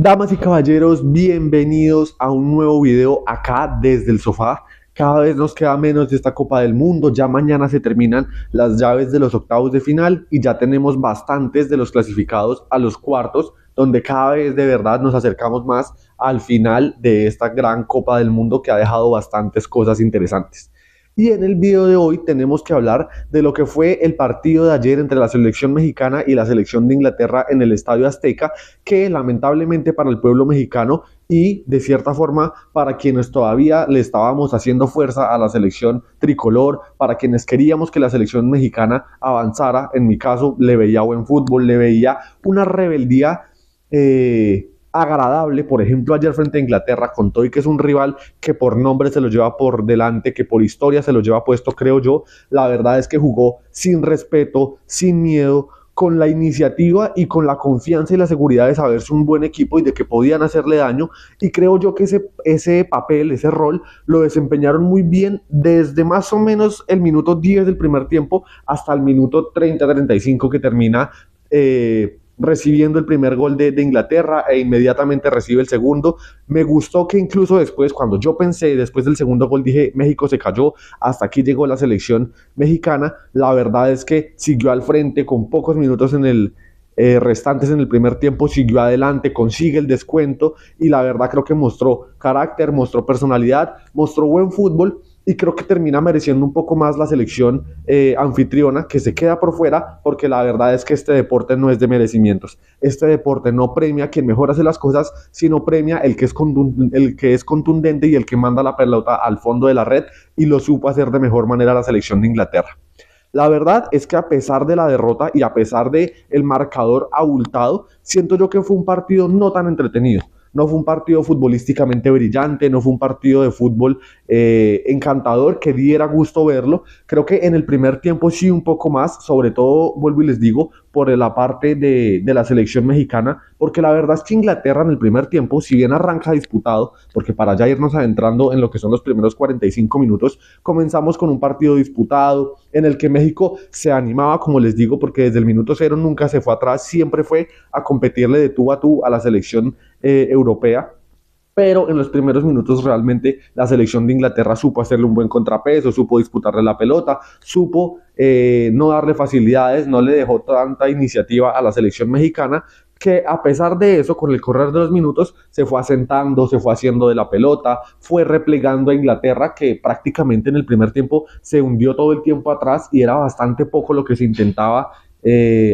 Damas y caballeros, bienvenidos a un nuevo video acá desde el sofá. Cada vez nos queda menos de esta Copa del Mundo. Ya mañana se terminan las llaves de los octavos de final y ya tenemos bastantes de los clasificados a los cuartos, donde cada vez de verdad nos acercamos más al final de esta gran Copa del Mundo que ha dejado bastantes cosas interesantes. Y en el video de hoy tenemos que hablar de lo que fue el partido de ayer entre la selección mexicana y la selección de Inglaterra en el Estadio Azteca, que lamentablemente para el pueblo mexicano y de cierta forma para quienes todavía le estábamos haciendo fuerza a la selección tricolor, para quienes queríamos que la selección mexicana avanzara, en mi caso le veía buen fútbol, le veía una rebeldía agradable. Por ejemplo, ayer frente a Inglaterra, con todo y que es un rival que por nombre se lo lleva por delante, que por historia se lo lleva puesto, creo yo, la verdad es que jugó sin respeto, sin miedo, con la iniciativa y con la confianza y la seguridad de saberse un buen equipo y de que podían hacerle daño. Y creo yo que ese papel, ese rol, lo desempeñaron muy bien desde más o menos el minuto 10 del primer tiempo hasta el minuto 30-35 que termina recibiendo el primer gol de Inglaterra e inmediatamente recibe el segundo. Me gustó que incluso después, cuando yo pensé, después del segundo gol, dije, México se cayó, hasta aquí llegó la selección mexicana. La verdad es que siguió al frente con pocos minutos en el restantes en el primer tiempo, siguió adelante, consigue el descuento y la verdad creo que mostró carácter, mostró personalidad, mostró buen fútbol y creo que termina mereciendo un poco más la selección anfitriona, que se queda por fuera, porque la verdad es que este deporte no es de merecimientos. Este deporte no premia a quien mejor hace las cosas, sino premia el que es contundente y el que manda la pelota al fondo de la red, y lo supo hacer de mejor manera la selección de Inglaterra. La verdad es que a pesar de la derrota y a pesar de el marcador abultado, siento yo que fue un partido no tan entretenido. No fue un partido futbolísticamente brillante, no fue un partido de fútbol encantador que diera gusto verlo. Creo que en el primer tiempo sí un poco más, sobre todo, vuelvo y les digo, por la parte de la selección mexicana, porque la verdad es que Inglaterra en el primer tiempo, si bien arranca disputado, porque para ya irnos adentrando en lo que son los primeros 45 minutos, comenzamos con un partido disputado en el que México se animaba, como les digo, porque desde el minuto cero nunca se fue atrás, siempre fue a competirle de tú a tú a la selección europea. Pero en los primeros minutos realmente la selección de Inglaterra supo hacerle un buen contrapeso, supo disputarle la pelota, supo no darle facilidades, no le dejó tanta iniciativa a la selección mexicana, que a pesar de eso, con el correr de los minutos, se fue asentando, se fue haciendo de la pelota, fue replegando a Inglaterra, que prácticamente en el primer tiempo se hundió todo el tiempo atrás y era bastante poco lo que se intentaba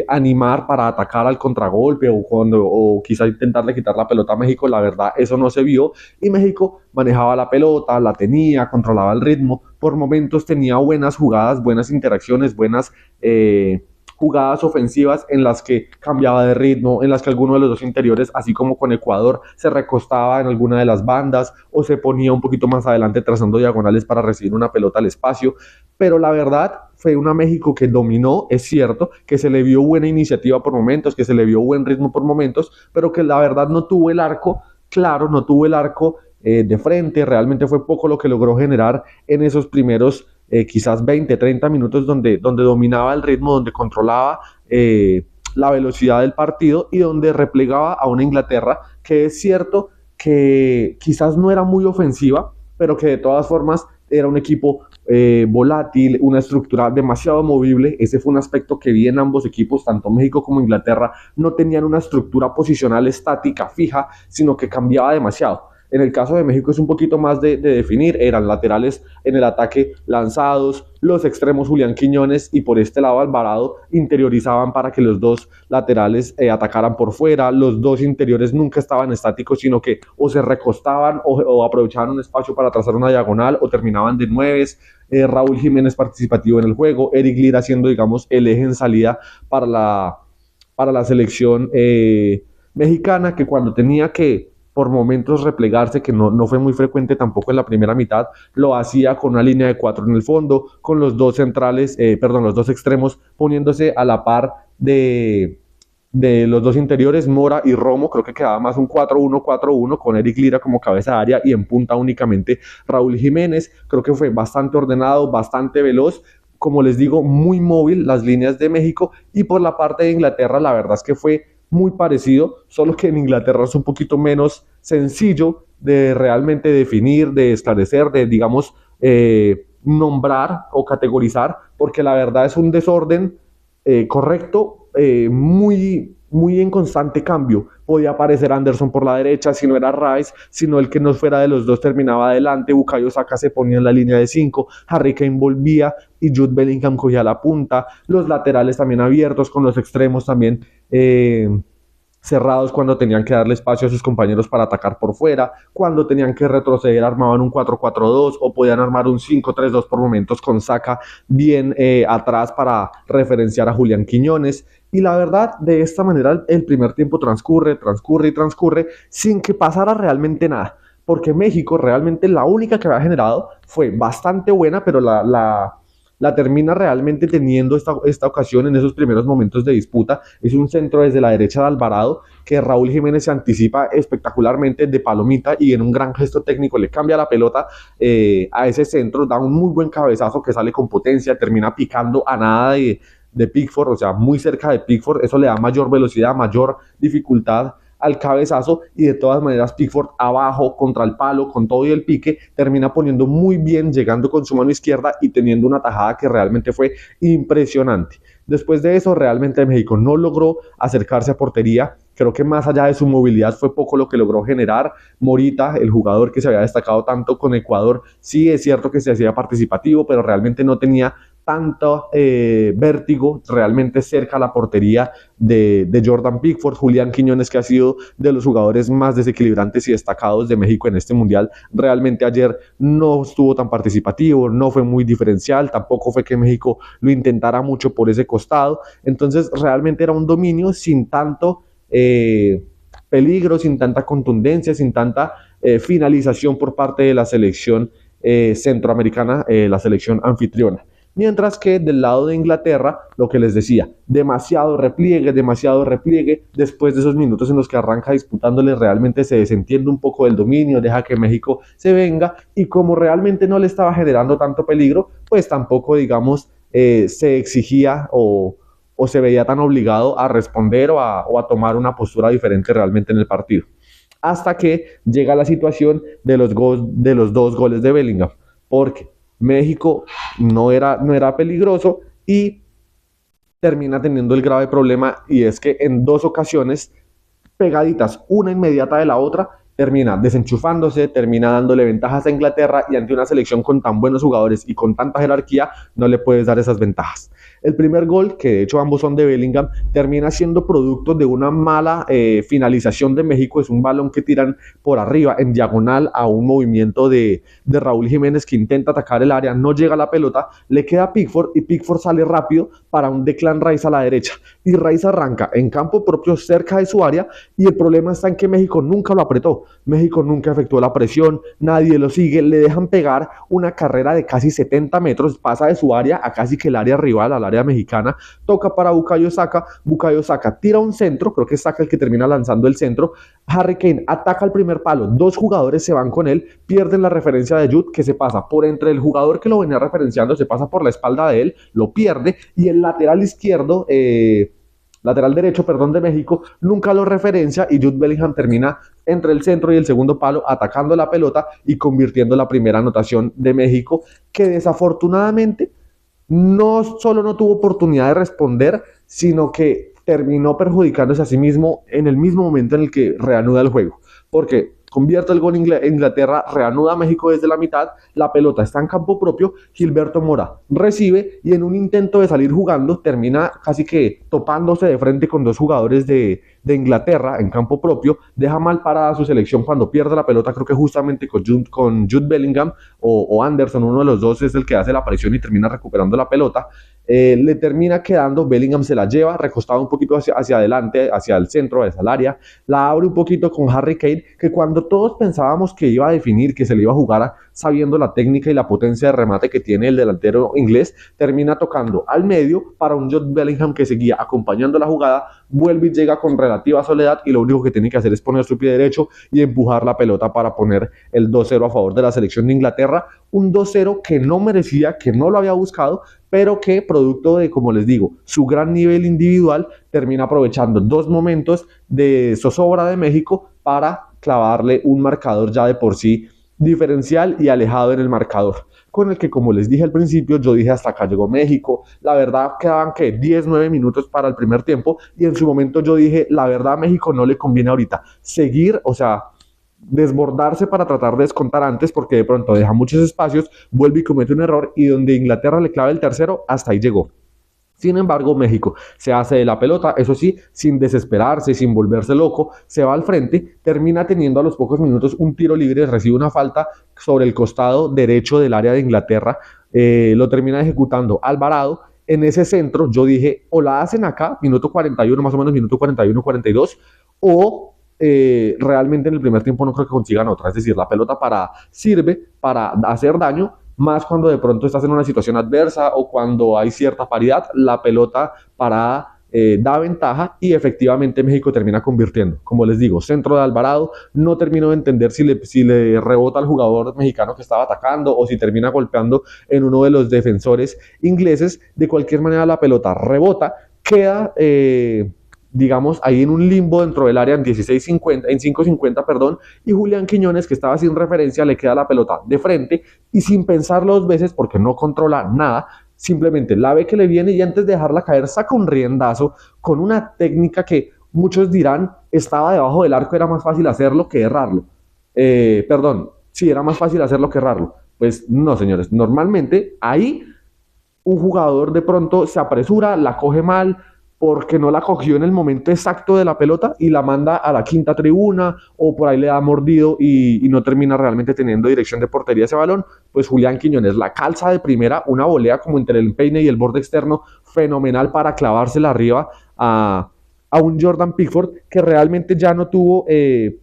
animar para atacar al contragolpe o quizá intentarle quitar la pelota a México. La verdad, eso no se vio y México manejaba la pelota, la tenía, controlaba el ritmo, por momentos tenía buenas jugadas, buenas interacciones, buenas jugadas ofensivas en las que cambiaba de ritmo, en las que alguno de los dos interiores, así como con Ecuador, se recostaba en alguna de las bandas o se ponía un poquito más adelante trazando diagonales para recibir una pelota al espacio. Pero la verdad fue una México que dominó, es cierto, que se le vio buena iniciativa por momentos, que se le vio buen ritmo por momentos, pero que la verdad no tuvo el arco claro, no tuvo el arco de frente. Realmente fue poco lo que logró generar en esos primeros quizás 20-30 minutos donde dominaba el ritmo, donde controlaba la velocidad del partido y donde replegaba a una Inglaterra que es cierto que quizás no era muy ofensiva, pero que de todas formas era un equipo volátil, una estructura demasiado movible. Ese fue un aspecto que vi en ambos equipos, tanto México como Inglaterra no tenían una estructura posicional estática, fija, sino que cambiaba demasiado. En el caso de México es un poquito más de definir, eran laterales en el ataque lanzados, los extremos Julián Quiñones y por este lado Alvarado interiorizaban para que los dos laterales atacaran por fuera. Los dos interiores nunca estaban estáticos, sino que o se recostaban o aprovechaban un espacio para trazar una diagonal o terminaban de nueves. Raúl Jiménez participativo en el juego, Eric Lira siendo, digamos, el eje en salida para la selección mexicana, que cuando tenía que por momentos replegarse, que no fue muy frecuente tampoco en la primera mitad, lo hacía con una línea de 4 en el fondo, con los dos centrales, los dos extremos poniéndose a la par de los dos interiores, Mora y Romo. Creo que quedaba más un 4-1-4-1 con Eric Lira como cabeza de área y en punta únicamente Raúl Jiménez. Creo que fue bastante ordenado, bastante veloz, como les digo, muy móvil las líneas de México. Y por la parte de Inglaterra, la verdad es que fue muy parecido, solo que en Inglaterra es un poquito menos sencillo de realmente definir, de esclarecer, de, digamos, nombrar o categorizar, porque la verdad es un desorden correcto, muy en constante cambio. Podía aparecer Anderson por la derecha, si no era Rice, si no el que no fuera de los dos terminaba adelante, Bukayo Saka se ponía en la línea de 5, Harry Kane volvía y Jude Bellingham cogía la punta, los laterales también abiertos, con los extremos también cerrados cuando tenían que darle espacio a sus compañeros para atacar por fuera, cuando tenían que retroceder armaban un 4-4-2 o podían armar un 5-3-2 por momentos con Saka bien atrás para referenciar a Julián Quiñones. Y la verdad, de esta manera el primer tiempo transcurre sin que pasara realmente nada, porque México realmente la única que había generado fue bastante buena, pero la termina realmente teniendo esta ocasión en esos primeros momentos de disputa. Es un centro desde la derecha de Alvarado que Raúl Jiménez se anticipa espectacularmente de palomita y en un gran gesto técnico le cambia la pelota a ese centro, da un muy buen cabezazo que sale con potencia, termina picando a nada de Pickford, o sea, muy cerca de Pickford. Eso le da mayor velocidad, mayor dificultad al cabezazo, y de todas maneras Pickford abajo contra el palo con todo y el pique termina poniendo muy bien, llegando con su mano izquierda y teniendo una tajada que realmente fue impresionante. Después de eso realmente México no logró acercarse a portería. Creo que más allá de su movilidad fue poco lo que logró generar. Morita, el jugador que se había destacado tanto con Ecuador, sí es cierto que se hacía participativo, pero realmente no tenía tanto vértigo realmente cerca a la portería de Jordan Pickford. Julián Quiñones, que ha sido de los jugadores más desequilibrantes y destacados de México en este mundial, realmente ayer no estuvo tan participativo, no fue muy diferencial, tampoco fue que México lo intentara mucho por ese costado. Entonces realmente era un dominio sin tanto peligro, sin tanta contundencia, sin tanta finalización por parte de la selección centroamericana, la selección anfitriona. Mientras que del lado de Inglaterra, lo que les decía, demasiado repliegue, después de esos minutos en los que arranca disputándole, realmente se desentiende un poco del dominio, deja que México se venga, y como realmente no le estaba generando tanto peligro, pues tampoco, digamos, se exigía o se veía tan obligado a responder o a tomar una postura diferente realmente en el partido. Hasta que llega la situación de los dos goles de Bellingham, porque México no era peligroso y termina teniendo el grave problema, y es que en dos ocasiones pegaditas, una inmediata de la otra, termina desenchufándose, termina dándole ventajas a Inglaterra, y ante una selección con tan buenos jugadores y con tanta jerarquía no le puedes dar esas ventajas. El primer gol, que de hecho ambos son de Bellingham, termina siendo producto de una mala finalización de México. Es un balón que tiran por arriba en diagonal a un movimiento de Raúl Jiménez, que intenta atacar el área, no llega a la pelota, le queda a Pickford y Pickford sale rápido para un Declan Rice a la derecha, y Rice arranca en campo propio cerca de su área, y el problema está en que México nunca lo apretó, México nunca efectuó la presión, nadie lo sigue, le dejan pegar una carrera de casi 70 metros, pasa de su área a casi que el área rival, al área mexicana, toca para Bukayo Saka tira un centro, creo que es Saka el que termina lanzando el centro, Harry Kane ataca el primer palo, dos jugadores se van con él, pierden la referencia de Jude, que se pasa por entre el jugador que lo venía referenciando, se pasa por la espalda de él, lo pierde, y el lateral izquierdo, lateral derecho, perdón, de México, nunca lo referencia, y Jude Bellingham termina entre el centro y el segundo palo atacando la pelota y convirtiendo la primera anotación de México, que desafortunadamente no solo no tuvo oportunidad de responder, sino que terminó perjudicándose a sí mismo en el mismo momento en el que reanuda el juego, porque convierte el gol Inglaterra, reanuda a México desde la mitad, la pelota está en campo propio, Gilberto Mora recibe y en un intento de salir jugando termina casi que topándose de frente con dos jugadores de Inglaterra en campo propio, deja mal parada su selección cuando pierde la pelota, creo que justamente con Jude Bellingham o Anderson, uno de los dos es el que hace la aparición y termina recuperando la pelota. Le termina quedando, Bellingham se la lleva recostado un poquito hacia adelante, hacia el centro, hacia el área, la abre un poquito con Harry Kane, que cuando todos pensábamos que iba a definir, que se le iba a jugar sabiendo la técnica y la potencia de remate que tiene el delantero inglés, termina tocando al medio para un Jude Bellingham que seguía acompañando la jugada, vuelve y llega con relativa soledad y lo único que tiene que hacer es poner su pie derecho y empujar la pelota para poner el 2-0 a favor de la selección de Inglaterra, un 2-0 que no merecía, que no lo había buscado, pero que producto de, como les digo, su gran nivel individual, termina aprovechando dos momentos de zozobra de México para clavarle un marcador ya de por sí diferencial y alejado en el marcador, con el que, como les dije al principio, yo dije hasta acá llegó México. La verdad quedaban que 10, 9 minutos para el primer tiempo y en su momento yo dije, la verdad a México no le conviene ahorita seguir, o sea, desbordarse para tratar de descontar antes porque de pronto deja muchos espacios, vuelve y comete un error y donde Inglaterra le clave el tercero, hasta ahí llegó. Sin embargo, México se hace de la pelota, eso sí, sin desesperarse, sin volverse loco, se va al frente, termina teniendo a los pocos minutos un tiro libre, recibe una falta sobre el costado derecho del área de Inglaterra, lo termina ejecutando Alvarado. En ese centro yo dije, o la hacen acá, minuto 41, más o menos minuto 41, 42, o realmente en el primer tiempo no creo que consigan otra. Es decir, la pelota parada sirve para hacer daño, más cuando de pronto estás en una situación adversa o cuando hay cierta paridad, la pelota parada da ventaja y efectivamente México termina convirtiendo. Como les digo, centro de Alvarado, no termino de entender si le rebota al jugador mexicano que estaba atacando o si termina golpeando en uno de los defensores ingleses. De cualquier manera la pelota rebota, queda digamos, ahí en un limbo dentro del área en 16.50, en 5.50, perdón, y Julián Quiñones, que estaba sin referencia, le queda la pelota de frente y sin pensarlo dos veces, porque no controla nada, simplemente la ve que le viene y antes de dejarla caer saca un riendazo con una técnica que muchos dirán estaba debajo del arco, era más fácil hacerlo que errarlo. Perdón, sí, era más fácil hacerlo que errarlo. Pues no, señores, normalmente ahí un jugador de pronto se apresura, la coge mal, porque no la cogió en el momento exacto de la pelota y la manda a la quinta tribuna o por ahí le da mordido y no termina realmente teniendo dirección de portería ese balón, pues Julián Quiñones la calza de primera, una volea como entre el empeine y el borde externo, fenomenal para clavársela arriba a un Jordan Pickford que realmente ya no tuvo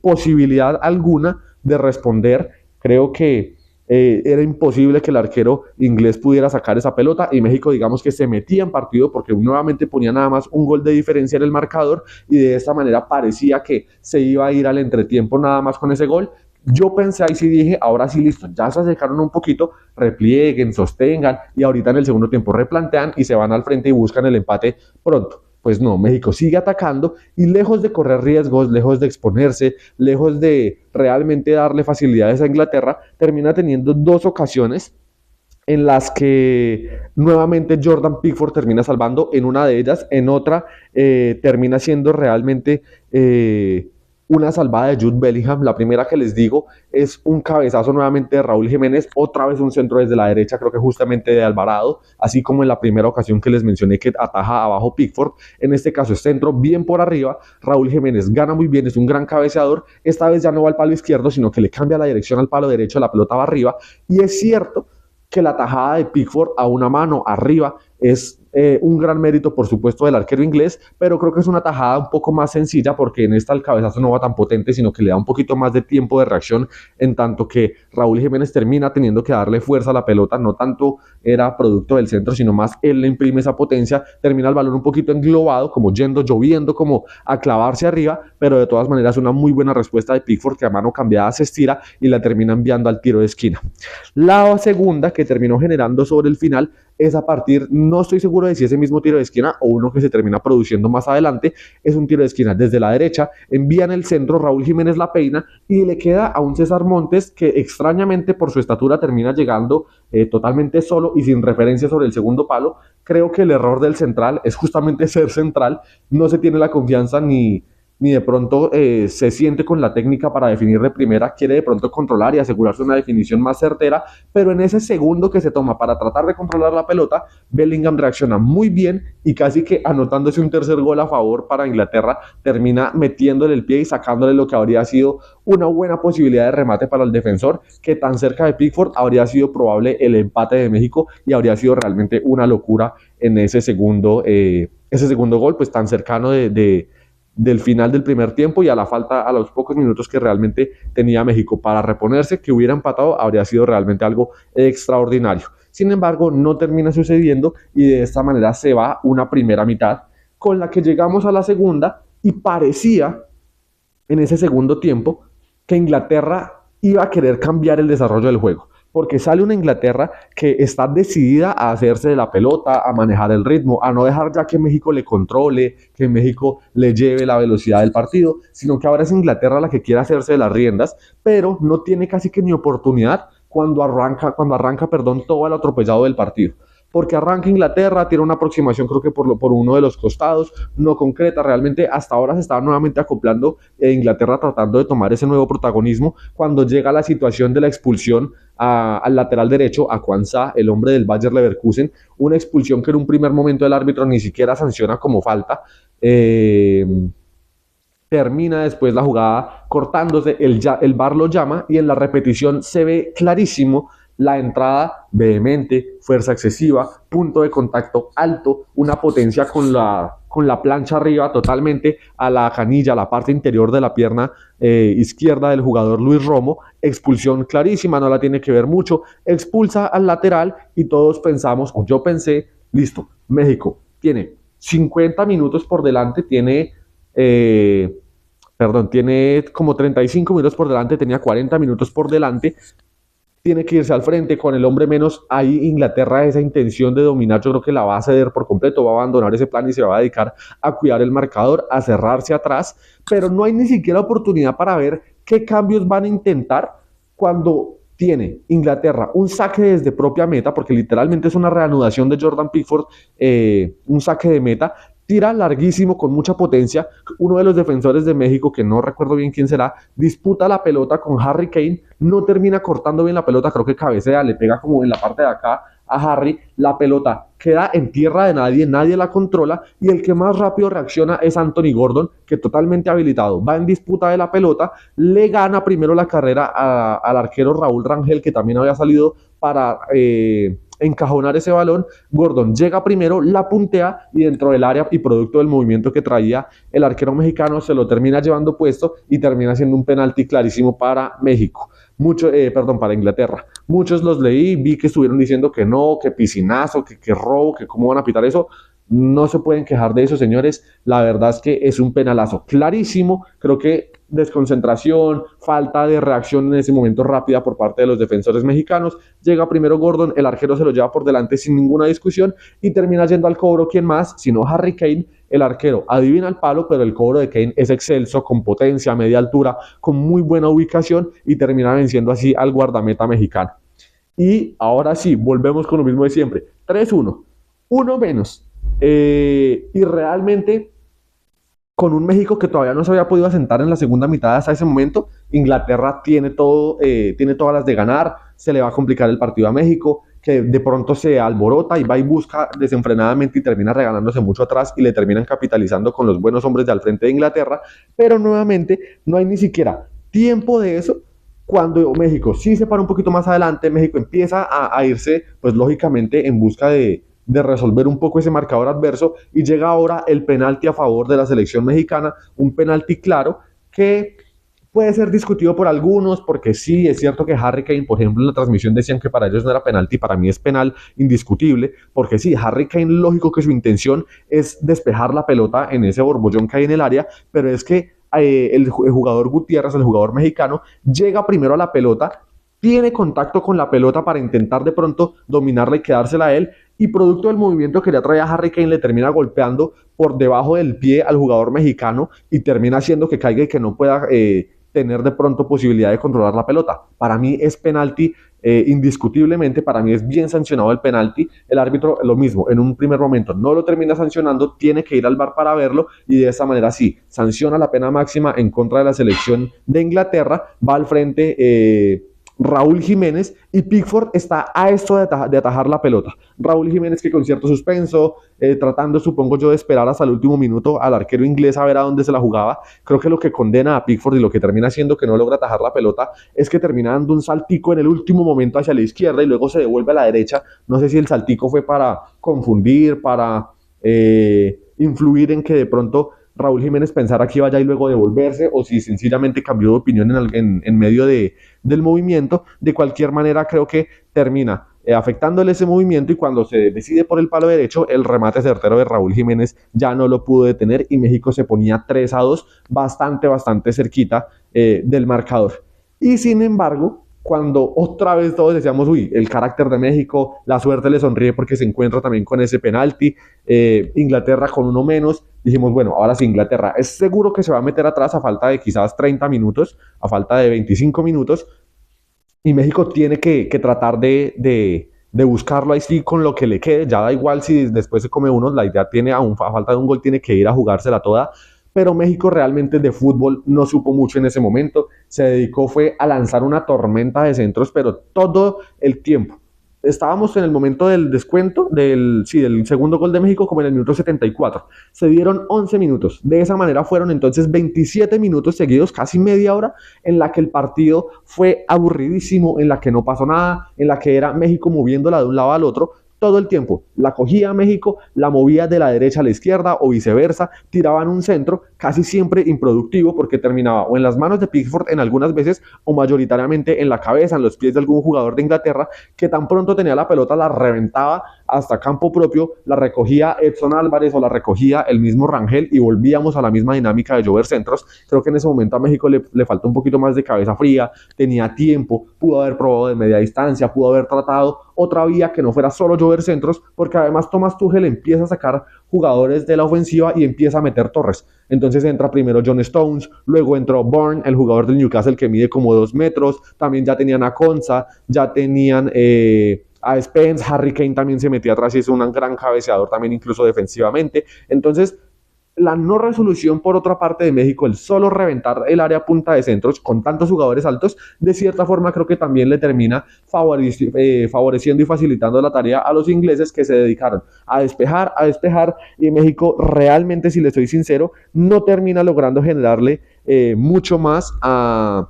posibilidad alguna de responder. Creo que era imposible que el arquero inglés pudiera sacar esa pelota y México digamos que se metía en partido porque nuevamente ponía nada más un gol de diferencia en el marcador y de esta manera parecía que se iba a ir al entretiempo nada más con ese gol. Yo pensé ahí sí dije, ahora sí listo, ya se acercaron un poquito, replieguen, sostengan y ahorita en el segundo tiempo replantean y se van al frente y buscan el empate pronto. Pues no, México sigue atacando y lejos de correr riesgos, lejos de exponerse, lejos de realmente darle facilidades a Inglaterra, termina teniendo dos ocasiones en las que nuevamente Jordan Pickford termina salvando, en una de ellas, en otra termina siendo realmente una salvada de Jude Bellingham. La primera que les digo es un cabezazo nuevamente de Raúl Jiménez, otra vez un centro desde la derecha, creo que justamente de Alvarado, así como en la primera ocasión que les mencioné que ataja abajo Pickford. En este caso es centro bien por arriba, Raúl Jiménez gana muy bien, es un gran cabeceador, esta vez ya no va al palo izquierdo, sino que le cambia la dirección al palo derecho, la pelota va arriba, y es cierto que la tajada de Pickford a una mano arriba es un gran mérito, por supuesto, del arquero inglés, pero creo que es una tajada un poco más sencilla porque en esta el cabezazo no va tan potente, sino que le da un poquito más de tiempo de reacción, en tanto que Raúl Jiménez termina teniendo que darle fuerza a la pelota, no tanto era producto del centro, sino más él le imprime esa potencia, termina el balón un poquito englobado, como lloviendo, como a clavarse arriba, pero de todas maneras una muy buena respuesta de Pickford que a mano cambiada se estira y la termina enviando al tiro de esquina. La segunda que terminó generando sobre el final es a partir, no estoy seguro de si ese mismo tiro de esquina o uno que se termina produciendo más adelante, es un tiro de esquina desde la derecha, envía en el centro, Raúl Jiménez la peina y le queda a un César Montes que extrañamente por su estatura termina llegando totalmente solo y sin referencia sobre el segundo palo. Creo que el error del central es justamente ser central, no se tiene la confianza ni de pronto se siente con la técnica para definir de primera, quiere de pronto controlar y asegurarse una definición más certera, pero en ese segundo que se toma para tratar de controlar la pelota, Bellingham reacciona muy bien y casi que anotándose un tercer gol a favor para Inglaterra, termina metiéndole el pie y sacándole lo que habría sido una buena posibilidad de remate para el defensor, que tan cerca de Pickford habría sido probable el empate de México y habría sido realmente una locura en ese segundo gol, pues tan cercano del final del primer tiempo y a la falta, a los pocos minutos que realmente tenía México para reponerse, que hubiera empatado, habría sido realmente algo extraordinario. Sin embargo, no termina sucediendo y de esta manera se va una primera mitad con la que llegamos a la segunda y parecía en ese segundo tiempo que Inglaterra iba a querer cambiar el desarrollo del juego, porque sale una Inglaterra que está decidida a hacerse de la pelota, a manejar el ritmo, a no dejar ya que México le controle, que México le lleve la velocidad del partido, sino que ahora es Inglaterra la que quiere hacerse de las riendas, pero no tiene casi que ni oportunidad cuando arranca, todo el atropellado del partido. Porque arranca Inglaterra, tiene una aproximación creo que por uno de los costados, no concreta, realmente hasta ahora se estaba nuevamente acoplando Inglaterra tratando de tomar ese nuevo protagonismo cuando llega la situación de la expulsión al lateral derecho, a Quansah, el hombre del Bayer Leverkusen, una expulsión que en un primer momento el árbitro ni siquiera sanciona como falta, termina después la jugada cortándose, el VAR lo llama y en la repetición se ve clarísimo la entrada vehemente, fuerza excesiva, punto de contacto alto, una potencia con la plancha arriba totalmente a la canilla, a la parte interior de la pierna izquierda del jugador Luis Romo, expulsión clarísima, no la tiene que ver mucho, expulsa al lateral y todos pensamos, o yo pensé, listo, México tiene 50 minutos por delante, tiene como 35 minutos por delante, tenía 40 minutos por delante, tiene que irse al frente con el hombre menos. Ahí Inglaterra esa intención de dominar yo creo que la va a ceder por completo, va a abandonar ese plan y se va a dedicar a cuidar el marcador, a cerrarse atrás, pero no hay ni siquiera oportunidad para ver qué cambios van a intentar cuando tiene Inglaterra un saque desde propia meta, porque literalmente es una reanudación de Jordan Pickford, un saque de meta, tira larguísimo con mucha potencia, uno de los defensores de México, que no recuerdo bien quién será, disputa la pelota con Harry Kane, no termina cortando bien la pelota, creo que cabecea, le pega como en la parte de acá a Harry, la pelota queda en tierra de nadie, nadie la controla y el que más rápido reacciona es Anthony Gordon, que totalmente habilitado, va en disputa de la pelota, le gana primero la carrera al arquero Raúl Rangel, que también había salido para encajonar ese balón. Gordon llega primero, la puntea y dentro del área y producto del movimiento que traía el arquero mexicano se lo termina llevando puesto y termina siendo un penalti clarísimo para México. Para Inglaterra. Muchos los leí, vi que estuvieron diciendo que no, que piscinazo, que robo, que cómo van a pitar eso. No se pueden quejar de eso, señores. La verdad es que es un penalazo clarísimo. Creo que desconcentración, falta de reacción en ese momento rápida por parte de los defensores mexicanos. Llega primero Gordon, el arquero se lo lleva por delante sin ninguna discusión y termina yendo al cobro. ¿Quién más? Sino Harry Kane, el arquero. Adivina el palo, pero el cobro de Kane es excelso, con potencia, media altura, con muy buena ubicación y termina venciendo así al guardameta mexicano. Y ahora sí, volvemos con lo mismo de siempre. 3-1, uno menos. Y realmente con un México que todavía no se había podido asentar en la segunda mitad hasta ese momento, Inglaterra tiene todas las de ganar, se le va a complicar el partido a México, que de pronto se alborota y va y busca desenfrenadamente y termina regalándose mucho atrás y le terminan capitalizando con los buenos hombres de al frente de Inglaterra, pero nuevamente no hay ni siquiera tiempo de eso. Cuando México sí se para un poquito más adelante, México empieza a irse, pues lógicamente en busca de resolver un poco ese marcador adverso y llega ahora el penalti a favor de la selección mexicana, un penalti claro que puede ser discutido por algunos, porque sí, es cierto que Harry Kane, por ejemplo, en la transmisión decían que para ellos no era penalti, para mí es penal indiscutible, porque sí, Harry Kane, lógico que su intención es despejar la pelota en ese borbollón que hay en el área, pero es que el jugador Gutiérrez, el jugador mexicano, llega primero a la pelota, tiene contacto con la pelota para intentar de pronto dominarla y quedársela a él, y producto del movimiento que le atrae a Harry Kane le termina golpeando por debajo del pie al jugador mexicano y termina haciendo que caiga y que no pueda tener de pronto posibilidad de controlar la pelota. Para mí es penalti indiscutiblemente, para mí es bien sancionado el penalti. El árbitro lo mismo, en un primer momento no lo termina sancionando, tiene que ir al VAR para verlo y de esa manera sí, sanciona la pena máxima en contra de la selección de Inglaterra, va al frente Raúl Jiménez y Pickford está a esto de atajar la pelota. Raúl Jiménez que con cierto suspenso, tratando supongo yo de esperar hasta el último minuto al arquero inglés a ver a dónde se la jugaba. Creo que lo que condena a Pickford y lo que termina haciendo que no logra atajar la pelota es que termina dando un saltico en el último momento hacia la izquierda y luego se devuelve a la derecha. No sé si el saltico fue para confundir, para influir en que de pronto Raúl Jiménez pensara que iba allá y luego devolverse, o si sencillamente cambió de opinión en medio del movimiento. De cualquier manera, creo que termina afectándole ese movimiento, y cuando se decide por el palo derecho, el remate certero de Raúl Jiménez ya no lo pudo detener y México se ponía 3-2, bastante cerquita del marcador. Y sin embargo, cuando otra vez todos decíamos, uy, el carácter de México, la suerte le sonríe porque se encuentra también con ese penalti, Inglaterra con uno menos, dijimos, bueno, ahora sí, Inglaterra es seguro que se va a meter atrás a falta de quizás 30 minutos, a falta de 25 minutos, y México tiene que tratar de buscarlo ahí sí con lo que le quede. Ya da igual si después se come uno, la idea tiene, a falta de un gol, tiene que ir a jugársela toda. Pero México realmente de fútbol no supo mucho en ese momento. Se dedicó fue a lanzar una tormenta de centros, pero todo el tiempo. Estábamos en el momento del descuento, del segundo gol de México, como en el minuto 74. Se dieron 11 minutos. De esa manera fueron entonces 27 minutos seguidos, casi media hora, en la que el partido fue aburridísimo, en la que no pasó nada, en la que era México moviéndola de un lado al otro todo el tiempo. La cogía México, la movía de la derecha a la izquierda o viceversa, tiraban un centro casi siempre improductivo porque terminaba o en las manos de Pickford en algunas veces o mayoritariamente en la cabeza, en los pies de algún jugador de Inglaterra que tan pronto tenía la pelota la reventaba hasta campo propio, la recogía Edson Álvarez o la recogía el mismo Rangel y volvíamos a la misma dinámica de llover centros. Creo que en ese momento a México le faltó un poquito más de cabeza fría, tenía tiempo, pudo haber probado de media distancia, pudo haber tratado otra vía que no fuera solo llover centros, porque además Thomas Tuchel empieza a sacar jugadores de la ofensiva y empieza a meter torres. Entonces entra primero John Stones, luego entró Bourne, el jugador del Newcastle que mide como 2 metros, también ya tenían a Konsa, ya tenían a Spence, Harry Kane también se metía atrás y es un gran cabeceador también incluso defensivamente. Entonces la no resolución por otra parte de México, el solo reventar el área punta de centros con tantos jugadores altos, de cierta forma creo que también le termina favoreciendo y facilitando la tarea a los ingleses que se dedicaron a despejar, y México realmente, si le soy sincero, no termina logrando generarle mucho más a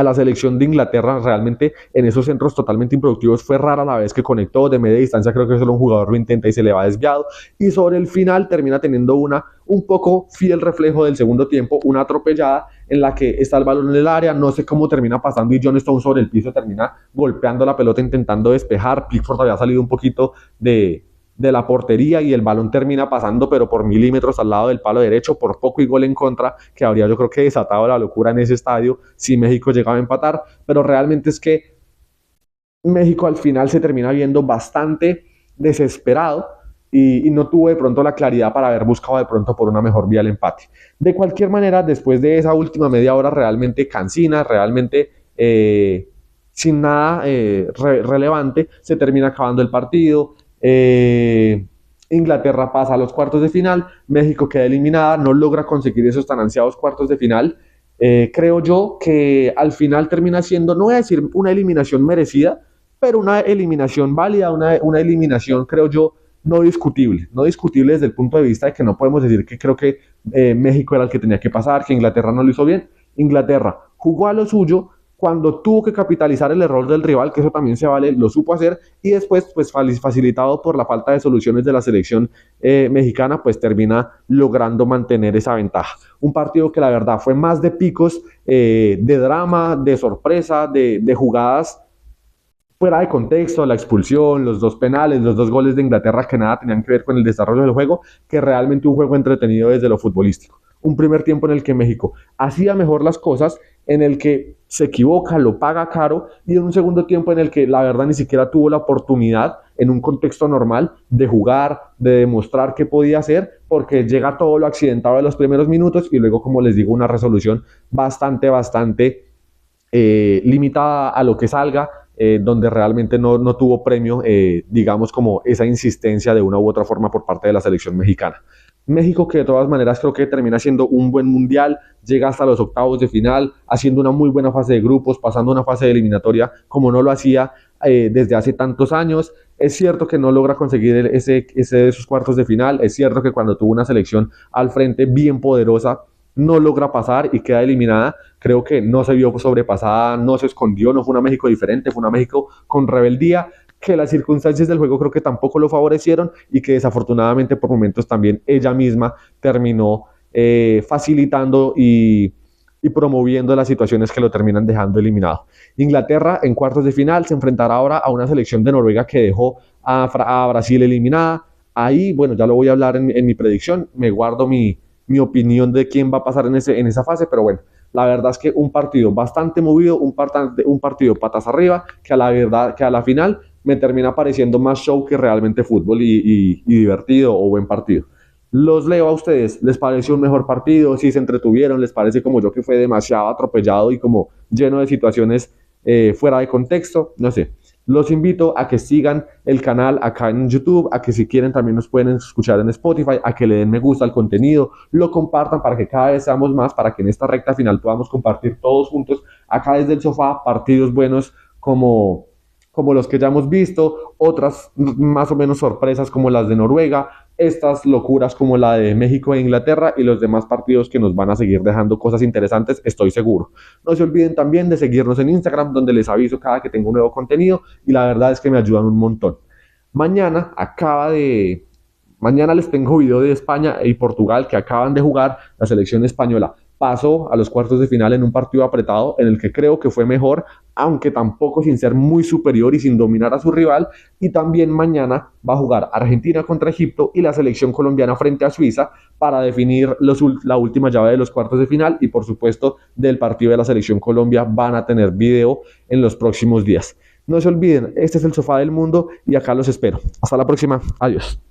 la selección de Inglaterra. Realmente en esos centros totalmente improductivos fue rara la vez que conectó de media distancia, creo que solo un jugador lo intenta y se le va desviado, y sobre el final termina teniendo un poco fiel reflejo del segundo tiempo, una atropellada en la que está el balón en el área, no sé cómo termina pasando y John Stone sobre el piso termina golpeando la pelota intentando despejar. Pickford había salido un poquito de la portería y el balón termina pasando pero por milímetros al lado del palo derecho, por poco y gol en contra, que habría yo creo que desatado la locura en ese estadio si México llegaba a empatar. Pero realmente es que México al final se termina viendo bastante desesperado y no tuvo de pronto la claridad para haber buscado de pronto por una mejor vía el empate. De cualquier manera, después de esa última media hora realmente cansina, realmente sin nada relevante, se termina acabando el partido. Inglaterra pasa a los cuartos de final, México queda eliminada, no logra conseguir esos tan ansiados cuartos de final. Creo yo que al final termina siendo, no voy a decir una eliminación merecida, pero una eliminación válida, una eliminación, creo yo, no discutible desde el punto de vista de que no podemos decir que creo que México era el que tenía que pasar, que Inglaterra no lo hizo bien. Inglaterra jugó a lo suyo, cuando tuvo que capitalizar el error del rival, que eso también se vale, lo supo hacer, y después, pues facilitado por la falta de soluciones de la selección mexicana, pues termina logrando mantener esa ventaja. Un partido que la verdad fue más de picos, de drama, de sorpresa, de jugadas fuera de contexto, la expulsión, los 2 penales, los 2 goles de Inglaterra que nada tenían que ver con el desarrollo del juego, que realmente un juego entretenido desde lo futbolístico. Un primer tiempo en el que México hacía mejor las cosas, en el que se equivoca, lo paga caro, y en un segundo tiempo en el que la verdad ni siquiera tuvo la oportunidad en un contexto normal de jugar, de demostrar qué podía hacer, porque llega todo lo accidentado de los primeros minutos y luego, como les digo, una resolución bastante limitada a lo que salga, donde realmente no tuvo premio, digamos, como esa insistencia de una u otra forma por parte de la selección mexicana. México, que de todas maneras creo que termina siendo un buen mundial, llega hasta los octavos de final, haciendo una muy buena fase de grupos, pasando una fase de eliminatoria como no lo hacía desde hace tantos años. Es cierto que no logra conseguir ese de esos cuartos de final, es cierto que cuando tuvo una selección al frente bien poderosa, no logra pasar y queda eliminada. Creo que no se vio sobrepasada, no se escondió, no fue una México diferente, fue una México con rebeldía, que las circunstancias del juego creo que tampoco lo favorecieron y que desafortunadamente por momentos también ella misma terminó facilitando y y promoviendo las situaciones que lo terminan dejando eliminado. Inglaterra en cuartos de final se enfrentará ahora a una selección de Noruega que dejó a Brasil eliminada. Ahí, bueno, ya lo voy a hablar en mi predicción, me guardo mi opinión de quién va a pasar en esa fase, pero bueno, la verdad es que un partido bastante movido, un partido patas arriba, que a la verdad, que a la final me termina pareciendo más show que realmente fútbol y divertido o buen partido. Los leo a ustedes, ¿les pareció un mejor partido? Si se entretuvieron, ¿les parece como yo que fue demasiado atropellado y como lleno de situaciones fuera de contexto? No sé. Los invito a que sigan el canal acá en YouTube, a que si quieren también nos pueden escuchar en Spotify, a que le den me gusta al contenido, lo compartan para que cada vez seamos más, para que en esta recta final podamos compartir todos juntos acá desde el sofá partidos buenos como los que ya hemos visto, otras más o menos sorpresas como las de Noruega, estas locuras como la de México e Inglaterra y los demás partidos que nos van a seguir dejando cosas interesantes, estoy seguro. No se olviden también de seguirnos en Instagram, donde les aviso cada que tengo un nuevo contenido y la verdad es que me ayudan un montón. Mañana Mañana les tengo video de España y Portugal que acaban de jugar. La selección española pasó a los cuartos de final en un partido apretado en el que creo que fue mejor, aunque tampoco sin ser muy superior y sin dominar a su rival. Y también mañana va a jugar Argentina contra Egipto y la selección colombiana frente a Suiza para definir la última llave de los cuartos de final. Y por supuesto del partido de la selección Colombia van a tener video en los próximos días. No se olviden, este es el Sofá del Mundo y acá los espero. Hasta la próxima. Adiós.